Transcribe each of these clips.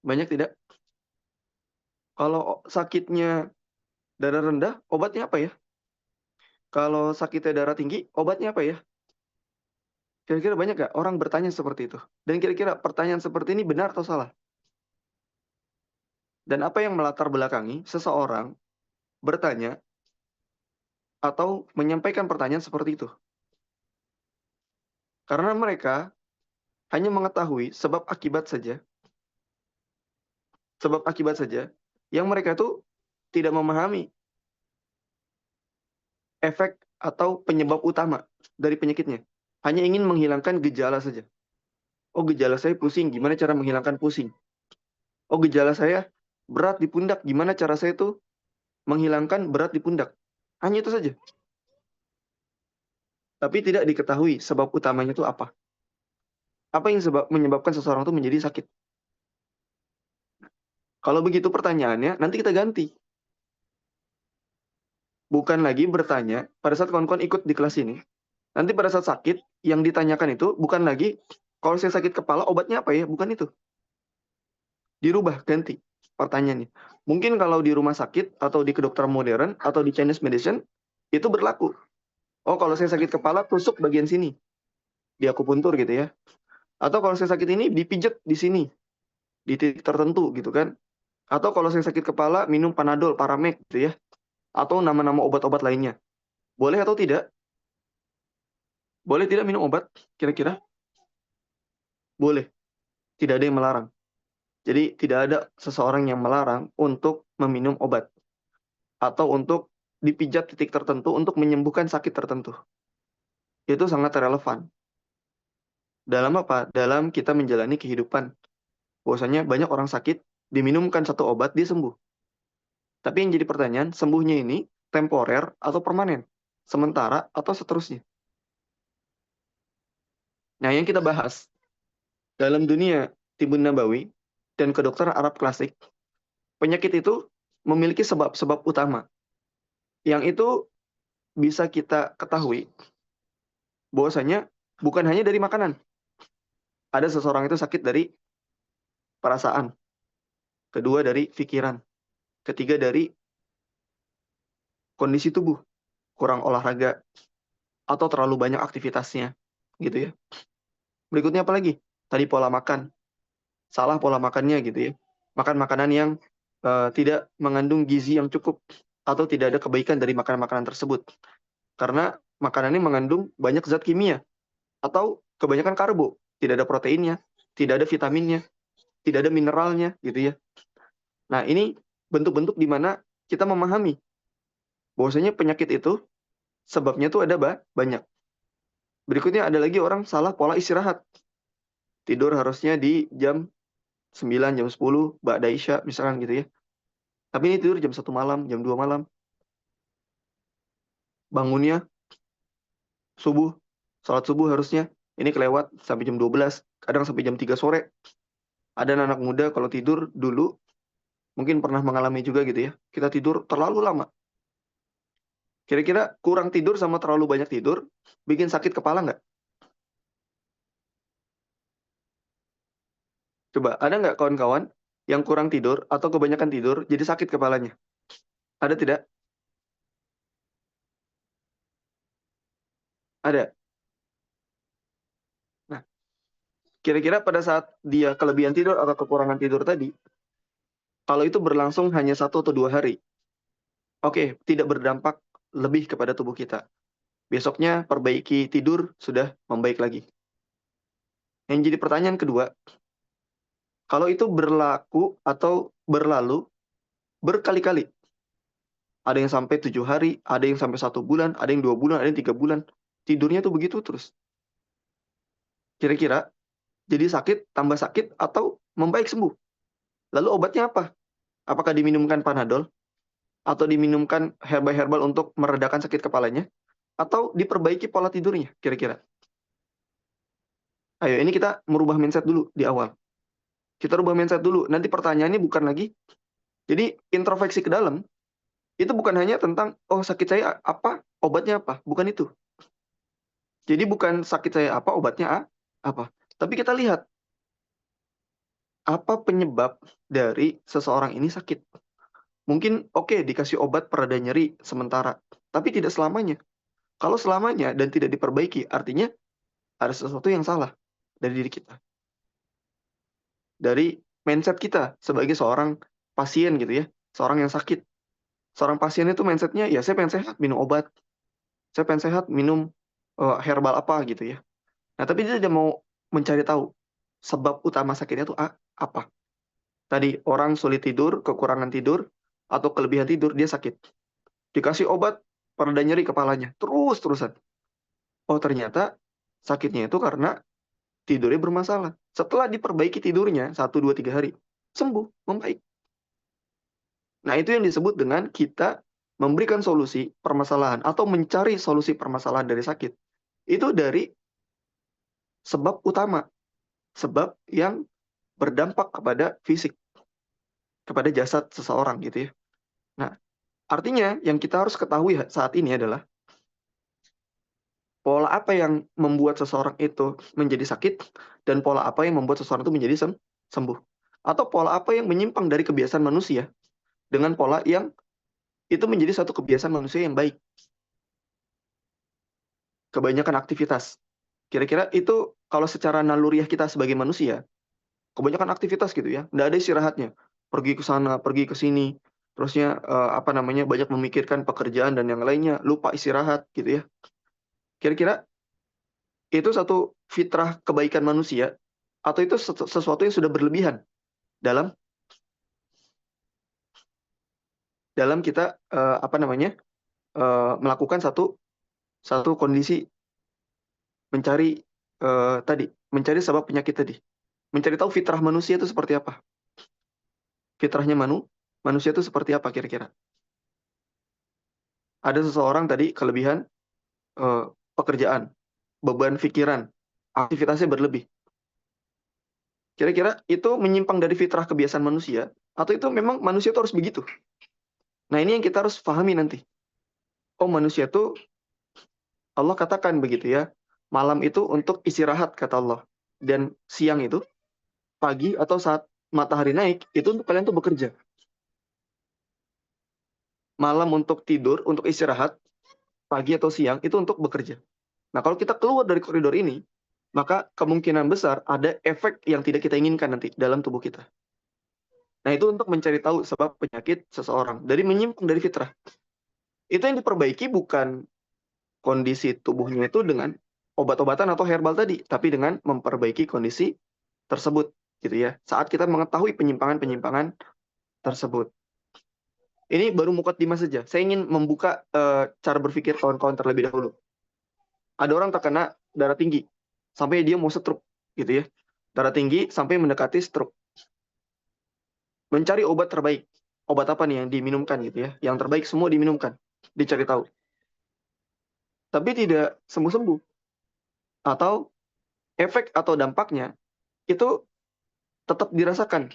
Banyak tidak? Kalau sakitnya darah rendah, obatnya apa ya? Kalau sakitnya darah tinggi, obatnya apa ya? Kira-kira banyak nggak orang bertanya seperti itu? Dan kira-kira pertanyaan seperti ini benar atau salah? Dan apa yang melatar belakangi seseorang bertanya atau menyampaikan pertanyaan seperti itu? Karena mereka hanya mengetahui sebab akibat saja, yang mereka itu tidak memahami efek atau penyebab utama dari penyakitnya. Hanya ingin menghilangkan gejala saja. Oh, gejala saya pusing, gimana cara menghilangkan pusing? Oh, gejala saya berat di pundak, gimana cara saya itu menghilangkan berat di pundak? Hanya itu saja. Tapi tidak diketahui sebab utamanya itu apa. Apa yang menyebabkan seseorang itu menjadi sakit? Kalau begitu pertanyaannya, nanti kita ganti. Bukan lagi bertanya pada saat kawan-kawan ikut di kelas ini. Nanti pada saat sakit, yang ditanyakan itu bukan lagi, kalau saya sakit kepala, obatnya apa ya? Bukan itu. Dirubah, ganti pertanyaannya. Mungkin kalau di rumah sakit, atau di kedokteran modern, atau di Chinese medicine, itu berlaku. Oh, kalau saya sakit kepala, tusuk bagian sini. Di akupuntur gitu ya. Atau kalau saya sakit ini, dipijat di sini. Di titik tertentu gitu kan. Atau kalau saya sakit kepala, minum Panadol, Paramek gitu ya. Atau nama-nama obat-obat lainnya. Boleh atau tidak? Boleh tidak minum obat? Kira-kira? Boleh. Tidak ada yang melarang. Jadi tidak ada seseorang yang melarang untuk meminum obat. Atau untuk dipijat titik tertentu untuk menyembuhkan sakit tertentu. Itu sangat relevan. Dalam apa? Dalam kita menjalani kehidupan. Bahwasanya banyak orang sakit, diminumkan satu obat, dia sembuh. Tapi yang jadi pertanyaan, sembuhnya ini temporer atau permanen? Sementara atau seterusnya? Nah, yang kita bahas dalam dunia Tibun Nabawi dan kedokteran Arab klasik, penyakit itu memiliki sebab-sebab utama. Yang itu bisa kita ketahui bahwasanya bukan hanya dari makanan. Ada seseorang itu sakit dari perasaan, kedua dari pikiran, ketiga dari kondisi tubuh, kurang olahraga atau terlalu banyak aktivitasnya, gitu ya. Berikutnya apa lagi? Tadi pola makan, salah pola makannya gitu ya. Makan makanan yang tidak mengandung gizi yang cukup atau tidak ada kebaikan dari makanan-makanan tersebut. Karena makanan ini mengandung banyak zat kimia atau kebanyakan karbo, tidak ada proteinnya, tidak ada vitaminnya, tidak ada mineralnya gitu ya. Nah, ini bentuk-bentuk di mana kita memahami bahwasanya penyakit itu sebabnya tuh ada banyak. Berikutnya ada lagi orang salah pola istirahat. Tidur harusnya di jam 9, jam 10, Ba'da Isya misalkan gitu ya. Tapi ini tidur jam 1 malam, jam 2 malam. Bangunnya subuh, salat subuh harusnya. Ini kelewat sampai jam 12, kadang sampai jam 3 sore. Ada anak muda kalau tidur dulu, mungkin pernah mengalami juga gitu ya. Kita tidur terlalu lama. Kira-kira kurang tidur sama terlalu banyak tidur, bikin sakit kepala nggak? Coba, ada nggak kawan-kawan yang kurang tidur atau kebanyakan tidur jadi sakit kepalanya? Ada tidak? Ada. Nah, kira-kira pada saat dia kelebihan tidur atau kekurangan tidur tadi, kalau itu berlangsung hanya 1 atau 2 hari, oke, tidak berdampak lebih kepada tubuh kita. Besoknya perbaiki tidur, sudah membaik lagi. Yang jadi pertanyaan kedua, kalau itu berlaku atau berlalu berkali-kali, ada yang sampai 7 hari, ada yang sampai 1 bulan, ada yang 2 bulan, ada yang 3 bulan, tidurnya tuh begitu terus. Kira-kira jadi sakit, tambah sakit, atau membaik sembuh? Lalu obatnya apa? Apakah diminumkan Panadol? Atau diminumkan herbal-herbal untuk meredakan sakit kepalanya? Atau diperbaiki pola tidurnya kira-kira? Ayo, ini kita merubah mindset dulu di awal. Kita rubah mindset dulu. Nanti pertanyaannya bukan lagi. Jadi introspeksi ke dalam, itu bukan hanya tentang, oh sakit saya apa, obatnya apa. Bukan itu. Jadi bukan sakit saya apa, obatnya apa. Tapi kita lihat, apa penyebab dari seseorang ini sakit. Mungkin oke, dikasih obat pereda nyeri sementara, tapi tidak selamanya. Kalau selamanya dan tidak diperbaiki, artinya ada sesuatu yang salah dari diri kita. Dari mindset kita sebagai seorang pasien gitu ya, seorang yang sakit. Seorang pasien itu mindsetnya, ya saya pengen sehat, minum obat. Saya pengen sehat, minum herbal apa gitu ya. Nah, tapi dia tidak mau mencari tahu sebab utama sakitnya itu apa. Tadi orang sulit tidur, kekurangan tidur, atau kelebihan tidur, dia sakit. Dikasih obat, pereda nyeri kepalanya. Terus-terusan. Oh, ternyata sakitnya itu karena tidurnya bermasalah. Setelah diperbaiki tidurnya, 1, 2, 3 hari, sembuh, membaik. Nah, itu yang disebut dengan kita memberikan solusi permasalahan atau mencari solusi permasalahan dari sakit. Itu dari sebab utama. Sebab yang berdampak kepada fisik, kepada jasad seseorang gitu ya. Nah, artinya yang kita harus ketahui saat ini adalah pola apa yang membuat seseorang itu menjadi sakit dan pola apa yang membuat seseorang itu menjadi sembuh. Atau pola apa yang menyimpang dari kebiasaan manusia dengan pola yang itu menjadi satu kebiasaan manusia yang baik. Kebanyakan aktivitas. Kira-kira itu kalau secara naluriah kita sebagai manusia, kebanyakan aktivitas gitu ya, nggak ada istirahatnya. Pergi ke sana, pergi ke sini, terusnya banyak memikirkan pekerjaan dan yang lainnya, lupa istirahat gitu ya. Kira-kira itu satu fitrah kebaikan manusia atau itu sesuatu yang sudah berlebihan dalam kita melakukan satu satu kondisi mencari mencari sebab penyakit tadi, mencari tahu fitrah manusia itu seperti apa, fitrahnya manusia itu seperti apa kira-kira. Ada seseorang tadi kelebihan eh, pekerjaan, beban pikiran, aktivitasnya berlebih. Kira-kira itu menyimpang dari fitrah kebiasaan manusia atau itu memang manusia itu harus begitu. Nah, ini yang kita harus pahami nanti. Oh, manusia itu Allah katakan begitu ya. Malam itu untuk istirahat kata Allah. Dan siang itu, pagi atau saat matahari naik, itu untuk kalian tuh bekerja. Malam untuk tidur, untuk istirahat, pagi atau siang itu untuk bekerja. Nah, kalau kita keluar dari koridor ini, maka kemungkinan besar ada efek yang tidak kita inginkan nanti dalam tubuh kita. Nah, itu untuk mencari tahu sebab penyakit seseorang dari menyimpang dari fitrah. Itu yang diperbaiki bukan kondisi tubuhnya itu dengan obat-obatan atau herbal tadi, tapi dengan memperbaiki kondisi tersebut gitu ya. Saat kita mengetahui penyimpangan-penyimpangan tersebut. Ini baru mukadimah saja. Saya ingin membuka cara berpikir kawan-kawan terlebih dahulu. Ada orang terkena darah tinggi sampai dia mau stroke gitu ya. Darah tinggi sampai mendekati stroke. Mencari obat terbaik. Obat apa nih yang diminumkan gitu ya. Yang terbaik semua diminumkan. Dicari tahu. Tapi tidak sembuh-sembuh. Atau efek atau dampaknya itu tetap dirasakan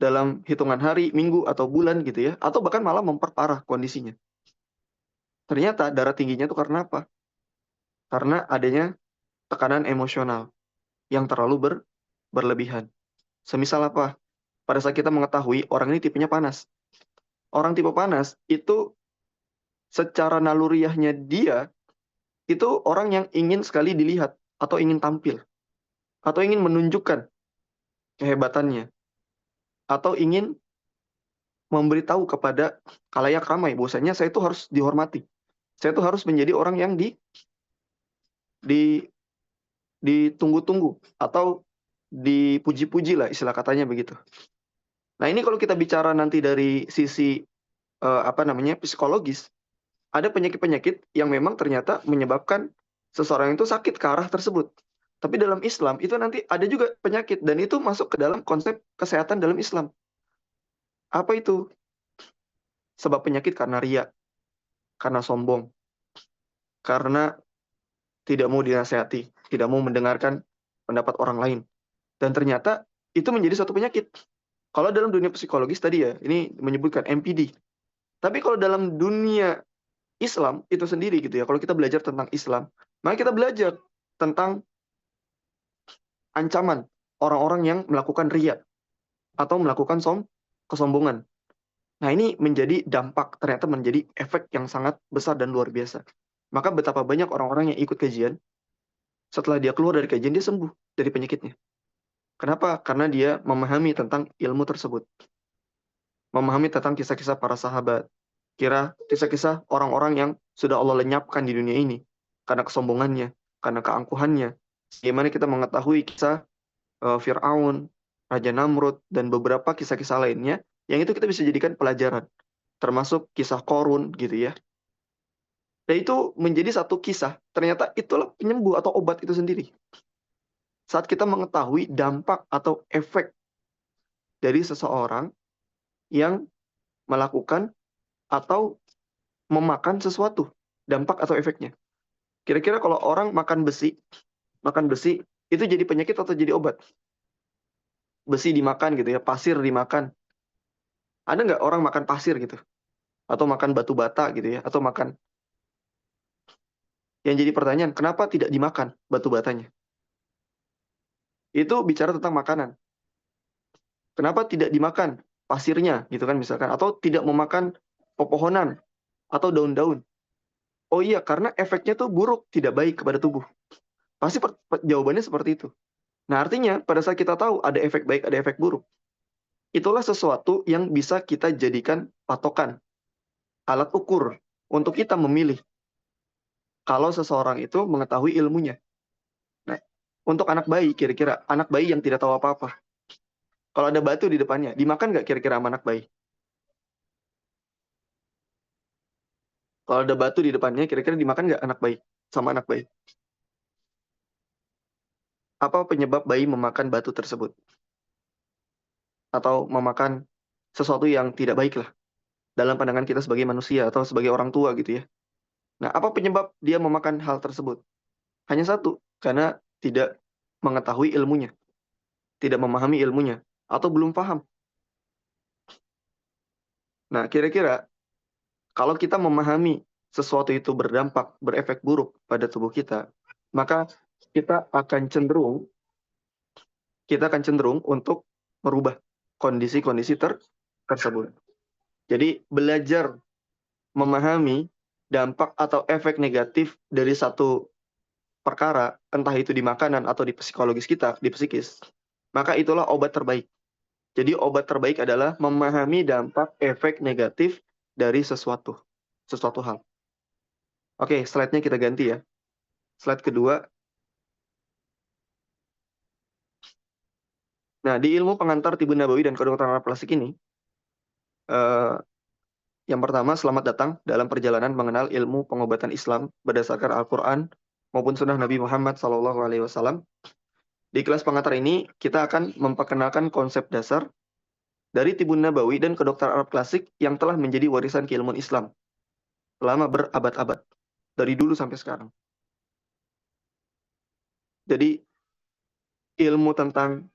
dalam hitungan hari, minggu, atau bulan gitu ya. Atau bahkan malah memperparah kondisinya. Ternyata darah tingginya itu karena apa? Karena adanya tekanan emosional yang terlalu berlebihan. Semisal apa? Pada saat kita mengetahui orang ini tipenya panas. Orang tipe panas itu secara naluriahnya dia itu orang yang ingin sekali dilihat atau ingin tampil atau ingin menunjukkan kehebatannya atau ingin memberitahu kepada khalayak ramai bahwasanya saya itu harus dihormati. Saya itu harus menjadi orang yang di ditunggu-tunggu atau dipuji-puji lah istilah katanya begitu. Nah, ini kalau kita bicara nanti dari sisi psikologis, ada penyakit-penyakit yang memang ternyata menyebabkan seseorang itu sakit ke arah tersebut. Tapi dalam Islam itu nanti ada juga penyakit dan itu masuk ke dalam konsep kesehatan dalam Islam. Apa itu? Sebab penyakit karena riya, karena sombong, karena tidak mau dinasehati, tidak mau mendengarkan pendapat orang lain. Dan ternyata itu menjadi suatu penyakit. Kalau dalam dunia psikologis tadi ya, ini menyebutkan MPD. Tapi kalau dalam dunia Islam itu sendiri gitu ya, kalau kita belajar tentang Islam, maka kita belajar tentang ancaman orang-orang yang melakukan riya. atau melakukan kesombongan. Nah, ini menjadi dampak, ternyata menjadi efek yang sangat besar dan luar biasa. Maka betapa banyak orang-orang yang ikut kajian, setelah dia keluar dari kajian, dia sembuh dari penyakitnya. Kenapa? Karena dia memahami tentang ilmu tersebut. Memahami tentang kisah-kisah para sahabat. Kira kisah-kisah orang-orang yang sudah Allah lenyapkan di dunia ini. Karena kesombongannya, karena keangkuhannya. Bagaimana kita mengetahui kisah Fir'aun, Raja Namrud, dan beberapa kisah-kisah lainnya, yang itu kita bisa jadikan pelajaran. Termasuk kisah Korun, gitu ya. Dan itu menjadi satu kisah, ternyata itulah penyembuh atau obat itu sendiri. Saat kita mengetahui dampak atau efek dari seseorang yang melakukan atau memakan sesuatu, dampak atau efeknya. Kira-kira kalau orang makan besi, itu jadi penyakit atau jadi obat? Besi dimakan gitu ya, pasir dimakan. Ada nggak orang makan pasir gitu? Atau makan batu bata gitu ya? Atau makan... Yang jadi pertanyaan, kenapa tidak dimakan batu batanya? Itu bicara tentang makanan. Kenapa tidak dimakan pasirnya gitu kan misalkan? Atau tidak memakan pepohonan atau daun-daun? Oh iya, karena efeknya tuh buruk, tidak baik kepada tubuh. Pasti jawabannya seperti itu. Nah, artinya pada saat kita tahu ada efek baik, ada efek buruk, itulah sesuatu yang bisa kita jadikan patokan, alat ukur untuk kita memilih kalau seseorang itu mengetahui ilmunya. Nah, untuk anak bayi, kira-kira anak bayi yang tidak tahu apa-apa, kalau ada batu di depannya, dimakan nggak kira-kira sama anak bayi? Kalau ada batu di depannya, kira-kira dimakan nggak anak bayi sama anak bayi? Apa penyebab bayi memakan batu tersebut? Atau memakan sesuatu yang tidak baik lah dalam pandangan kita sebagai manusia atau sebagai orang tua gitu ya. Nah, apa penyebab dia memakan hal tersebut? Hanya satu, karena tidak mengetahui ilmunya, tidak memahami ilmunya, atau belum paham. Nah, kira-kira kalau kita memahami sesuatu itu berdampak, berefek buruk pada tubuh kita, maka kita akan cenderung untuk merubah kondisi-kondisi tersebut. Jadi belajar memahami dampak atau efek negatif dari satu perkara, entah itu di makanan atau di psikologis kita, di psikis, maka itulah obat terbaik. Jadi obat terbaik adalah memahami dampak efek negatif dari sesuatu hal. Oke, slide-nya kita ganti ya. Slide kedua. Nah, di ilmu pengantar Tibun Nabawi dan kedokteran Arab Klasik ini, eh, yang pertama, selamat datang dalam perjalanan mengenal ilmu pengobatan Islam berdasarkan Al-Quran maupun Sunnah Nabi Muhammad SAW. Di kelas pengantar ini, kita akan memperkenalkan konsep dasar dari Tibun Nabawi dan kedokteran Arab Klasik yang telah menjadi warisan keilmuan Islam selama berabad-abad, dari dulu sampai sekarang. Jadi, ilmu tentang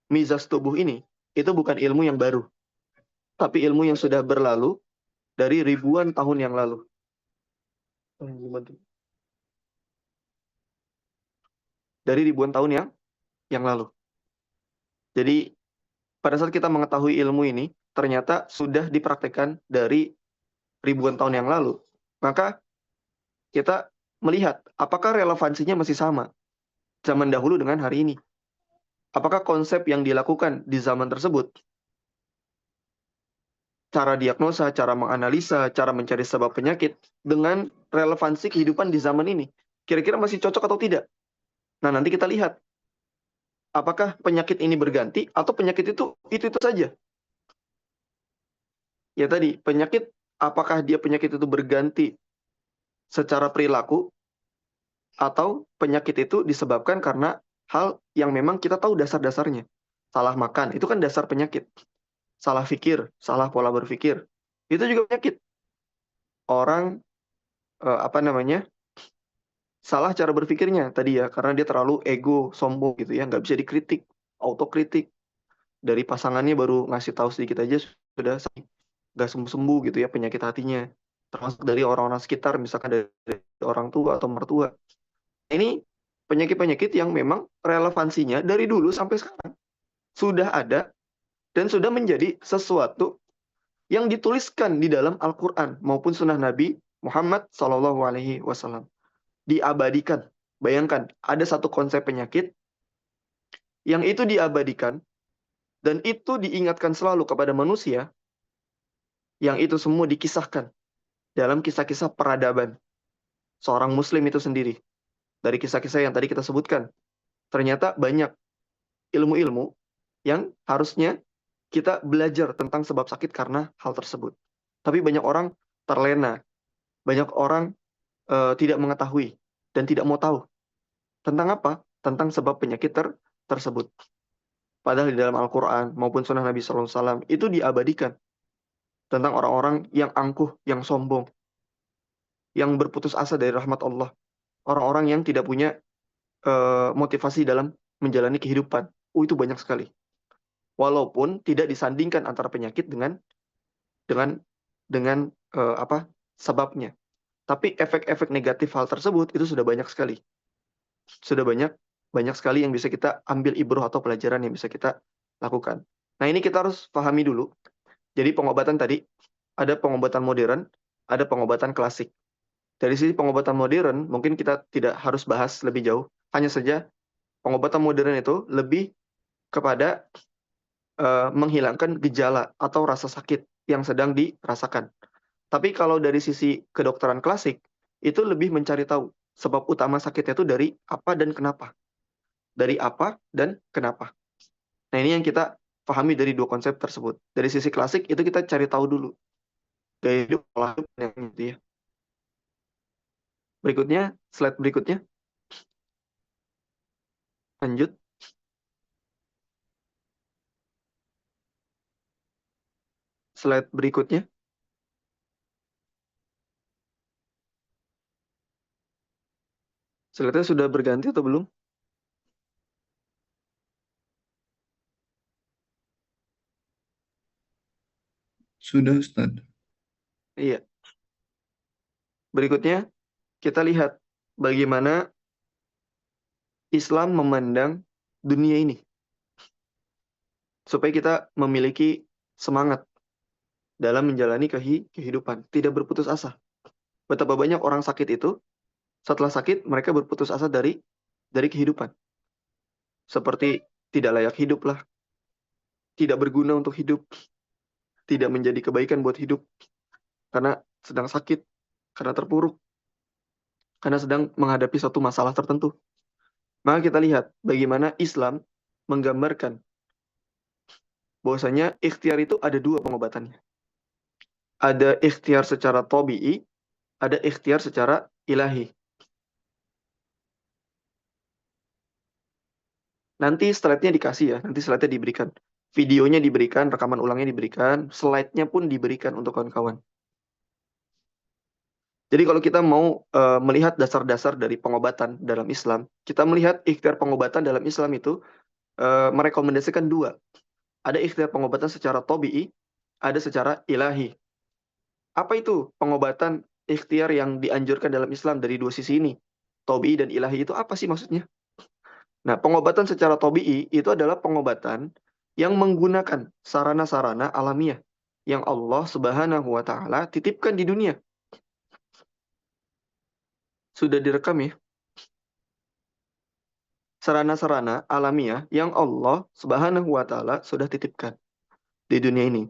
mizas tubuh ini, itu bukan ilmu yang baru, tapi ilmu yang sudah berlalu dari ribuan tahun yang lalu. Dari ribuan tahun yang lalu. Jadi, pada saat kita mengetahui ilmu ini, ternyata sudah dipraktekkan dari ribuan tahun yang lalu. Maka, kita melihat apakah relevansinya masih sama zaman dahulu dengan hari ini. Apakah konsep yang dilakukan di zaman tersebut, cara diagnosa, cara menganalisa, cara mencari sebab penyakit, dengan relevansi kehidupan di zaman ini, kira-kira masih cocok atau tidak? Nah, nanti kita lihat, apakah penyakit ini berganti, atau penyakit itu saja. Ya tadi, penyakit, apakah dia penyakit itu berganti secara perilaku, atau penyakit itu disebabkan karena hal yang memang kita tahu dasar-dasarnya. Salah makan, itu kan dasar penyakit. Salah pikir, salah pola berpikir, itu juga penyakit. Orang salah cara berpikirnya tadi ya, karena dia terlalu ego, sombong gitu ya, nggak bisa dikritik, autokritik. Dari pasangannya baru ngasih tahu sedikit aja sudah nggak sembuh-sembuh gitu ya penyakit hatinya. Termasuk dari orang-orang sekitar, misalkan dari orang tua atau mertua. Ini penyakit-penyakit yang memang relevansinya dari dulu sampai sekarang sudah ada dan sudah menjadi sesuatu yang dituliskan di dalam Al-Quran maupun Sunnah Nabi Muhammad SAW. Diabadikan. Bayangkan, ada satu konsep penyakit yang itu diabadikan dan itu diingatkan selalu kepada manusia, yang itu semua dikisahkan dalam kisah-kisah peradaban seorang muslim itu sendiri. Dari kisah-kisah yang tadi kita sebutkan, ternyata banyak ilmu-ilmu yang harusnya kita belajar tentang sebab sakit karena hal tersebut. Tapi banyak orang terlena, banyak orang tidak mengetahui dan tidak mau tahu tentang apa? Tentang sebab penyakit tersebut. Padahal di dalam Al-Quran maupun Sunnah Nabi SAW itu diabadikan tentang orang-orang yang angkuh, yang sombong, yang berputus asa dari rahmat Allah, orang-orang yang tidak punya motivasi dalam menjalani kehidupan. Itu banyak sekali. Walaupun tidak disandingkan antara penyakit dengan apa sebabnya. Tapi efek-efek negatif hal tersebut itu sudah banyak sekali. Sudah banyak sekali yang bisa kita ambil ibroh atau pelajaran yang bisa kita lakukan. Nah, ini kita harus pahami dulu. Jadi pengobatan tadi ada pengobatan modern, ada pengobatan klasik. Dari sisi pengobatan modern, mungkin kita tidak harus bahas lebih jauh. Hanya saja pengobatan modern itu lebih kepada menghilangkan gejala atau rasa sakit yang sedang dirasakan. Tapi kalau dari sisi kedokteran klasik, itu lebih mencari tahu sebab utama sakitnya itu dari apa dan kenapa. Dari apa dan kenapa. Nah, ini yang kita pahami dari dua konsep tersebut. Dari sisi klasik, itu kita cari tahu dulu. Gaya hidup, pola hidup, yang gitu ya. Berikutnya, slide berikutnya. Lanjut. Slide berikutnya. Slide-nya sudah berganti atau belum? Sudah, Ustaz. Iya. Berikutnya, kita lihat bagaimana Islam memandang dunia ini. Supaya kita memiliki semangat dalam menjalani kehidupan. Tidak berputus asa. Betapa banyak orang sakit itu, setelah sakit, mereka berputus asa dari kehidupan. Seperti tidak layak hidup lah. Tidak berguna untuk hidup. Tidak menjadi kebaikan buat hidup. Karena sedang sakit. Karena terpuruk. Karena sedang menghadapi suatu masalah tertentu. Maka kita lihat bagaimana Islam menggambarkan bahwasanya ikhtiar itu ada dua pengobatannya. Ada ikhtiar secara tabi'i, ada ikhtiar secara ilahi. Nanti slide-nya dikasih ya, nanti slide-nya diberikan. Videonya diberikan, rekaman ulangnya diberikan, slide-nya pun diberikan untuk kawan-kawan. Jadi kalau kita mau melihat dasar-dasar dari pengobatan dalam Islam, kita melihat ikhtiar pengobatan dalam Islam itu merekomendasikan dua. Ada ikhtiar pengobatan secara tabi'i, ada secara ilahi. Apa itu pengobatan ikhtiar yang dianjurkan dalam Islam dari dua sisi ini? Tabi'i dan ilahi itu apa sih maksudnya? Nah, pengobatan secara tabi'i itu adalah pengobatan yang menggunakan sarana-sarana alamiah yang Allah Subhanahu wa taala titipkan di dunia. Sudah direkam ya? Sarana-sarana alamiah yang Allah Subhanahu wa taala sudah titipkan di dunia ini.